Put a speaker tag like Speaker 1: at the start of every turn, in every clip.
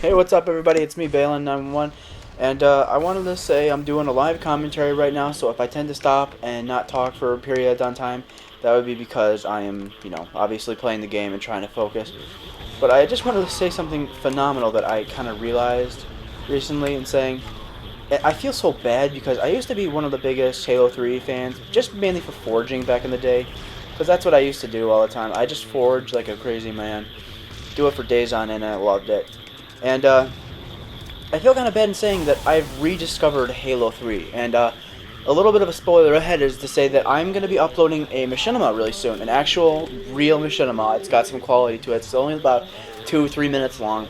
Speaker 1: Hey, what's up, everybody? It's me, Balin911, and I wanted to say I'm doing a live commentary right now. So if I tend to stop and not talk for a period of time, that would be because I am, obviously playing the game and trying to focus. But I just wanted to say something phenomenal that I kind of realized recently, and saying I feel so bad because I used to be one of the biggest Halo 3 fans, just mainly for forging back in the day, because that's what I used to do all the time. I just forged like a crazy man, do it for days on end, and I loved it. And I feel kind of bad in saying that I've rediscovered Halo 3, and a little bit of a spoiler ahead is to say that I'm going to be uploading a machinima really soon, an actual, real machinima. It's got some quality to it. It's only about 2-3 minutes long.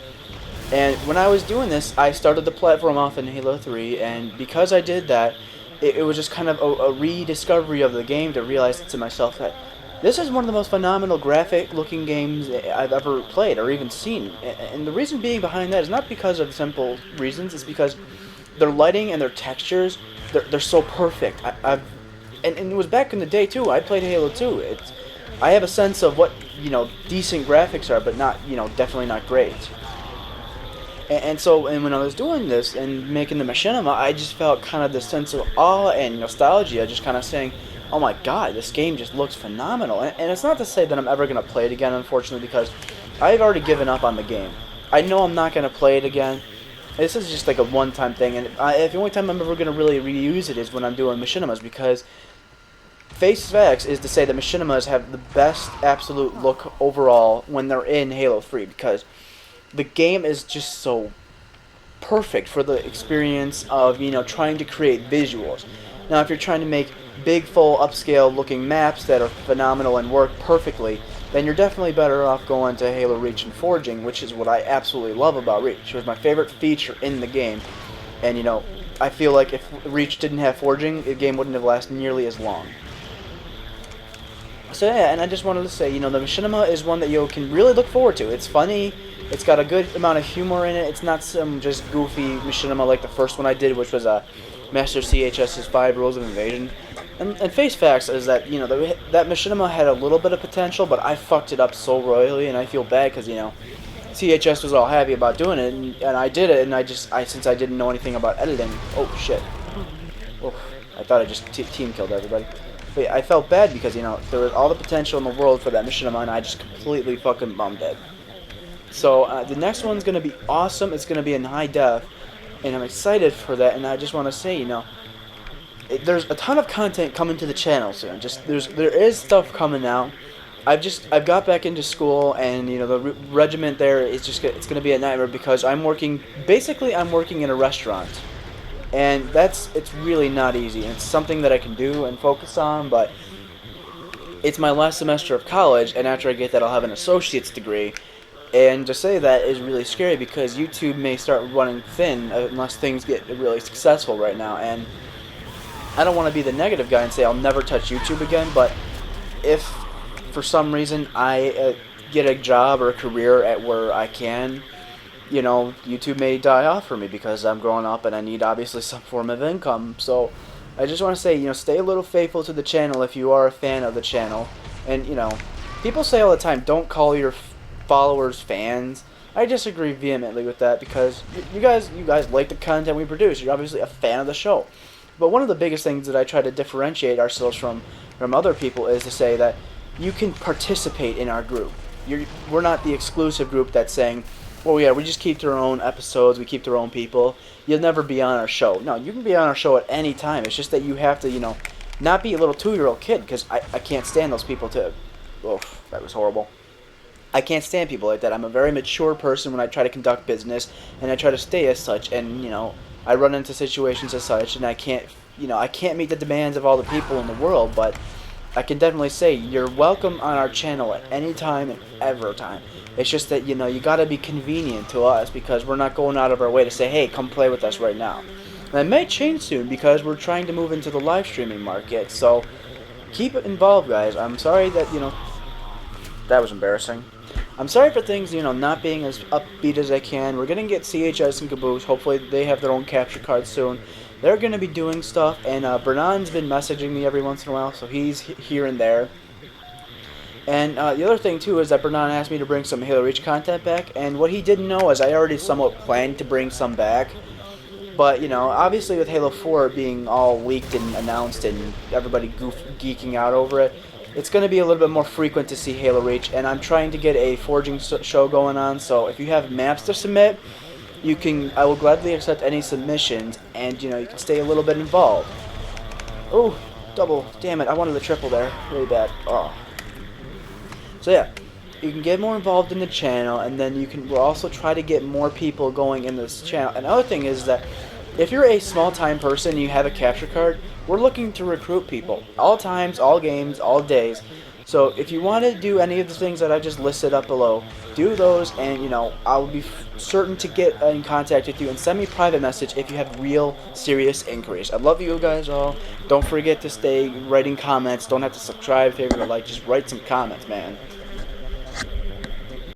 Speaker 1: And when I was doing this, I started the platform off in Halo 3, and because I did that, it was just kind of a rediscovery of the game to realize to myself that this is one of the most phenomenal graphic-looking games I've ever played or even seen. And the reason being behind that is not because of simple reasons. It's because their lighting and their textures, they're so perfect. And it was back in the day, too. I played Halo 2. I have a sense of what, decent graphics are, but not, definitely not great. And when I was doing this and making the machinima, I just felt kind of this sense of awe and nostalgia, just kind of saying, oh my god, this game just looks phenomenal. And it's not to say that I'm ever going to play it again, unfortunately, because I've already given up on the game. I know I'm not going to play it again. This is just like a one-time thing, and the only time I'm ever going to really reuse it is when I'm doing machinimas, because face facts is to say that machinimas have the best absolute look overall when they're in Halo 3, because the game is just so perfect for the experience of, trying to create visuals. Now, if you're trying to make big, full, upscale looking maps that are phenomenal and work perfectly, then you're definitely better off going to Halo Reach and Forging, which is what I absolutely love about Reach. It was my favorite feature in the game, and I feel like if Reach didn't have Forging, the game wouldn't have lasted nearly as long. So yeah, and I just wanted to say, the machinima is one that you can really look forward to. It's funny, it's got a good amount of humor in it, it's not some just goofy machinima like the first one I did, which was Master CHS's 5 Rules of Invasion. And face facts is that, that machinima had a little bit of potential, but I fucked it up so royally, and I feel bad because, CHS was all happy about doing it, and I did it, and since I didn't know anything about editing, oh shit, oh, I thought I just team killed everybody. But yeah, I felt bad because, there was all the potential in the world for that machinima, and I just completely fucking bummed it. So, the next one's going to be awesome. It's going to be in high def, and I'm excited for that, and I just want to say, there's a ton of content coming to the channel soon. There is stuff coming out. I've got back into school, and the regiment there is it's going to be a nightmare because I'm working in a restaurant, and it's really not easy. It's something that I can do and focus on, but it's my last semester of college, and after I get that, I'll have an associate's degree. And to say that is really scary because YouTube may start running thin unless things get really successful right now. And I don't want to be the negative guy and say I'll never touch YouTube again, but if for some reason I get a job or a career at where I can, YouTube may die off for me because I'm growing up and I need obviously some form of income. So I just want to say, stay a little faithful to the channel if you are a fan of the channel. And, people say all the time, don't call your followers fans. I disagree vehemently with that because you guys like the content we produce. You're obviously a fan of the show. But one of the biggest things that I try to differentiate ourselves from other people is to say that you can participate in our group. We're not the exclusive group that's saying, well, yeah, we just keep their own episodes, we keep their own people. You'll never be on our show. No, you can be on our show at any time. It's just that you have to, not be a little 2-year-old kid, because I can't stand those people too. Oof, that was horrible. I can't stand people like that. I'm a very mature person when I try to conduct business, and I try to stay as such, and, I run into situations as such, and I can't meet the demands of all the people in the world, but I can definitely say you're welcome on our channel at any time and every time. It's just that, you gotta be convenient to us because we're not going out of our way to say, hey, come play with us right now. And that may change soon because we're trying to move into the live streaming market, so keep it involved, guys. I'm sorry that, that was embarrassing. I'm sorry for things, not being as upbeat as I can. We're going to get CHS and Caboose. Hopefully they have their own capture card soon. They're going to be doing stuff, and Bernard's been messaging me every once in a while, so he's here and there. And the other thing too is that Bernard asked me to bring some Halo Reach content back, and what he didn't know is I already somewhat planned to bring some back. But you know, obviously with Halo 4 being all leaked and announced and everybody geeking out over it, it's going to be a little bit more frequent to see Halo Reach. And I'm trying to get a forging show going on, so if you have maps to submit, you can. I will gladly accept any submissions, and you know, you can stay a little bit involved. Oh, double! Damn it! I wanted the triple there, really bad. Oh. So yeah, you can get more involved in the channel, and then we'll also try to get more people going in this channel. Another thing is that if you're a small-time person and you have a capture card, we're looking to recruit people. All times, all games, all days. So if you want to do any of the things that I just listed up below, do those, and you know, I'll be certain to get in contact with you and send me a private message if you have real serious inquiries. I love you guys all. Don't forget to stay writing comments. Don't have to subscribe, favorite, or like. Just write some comments, man.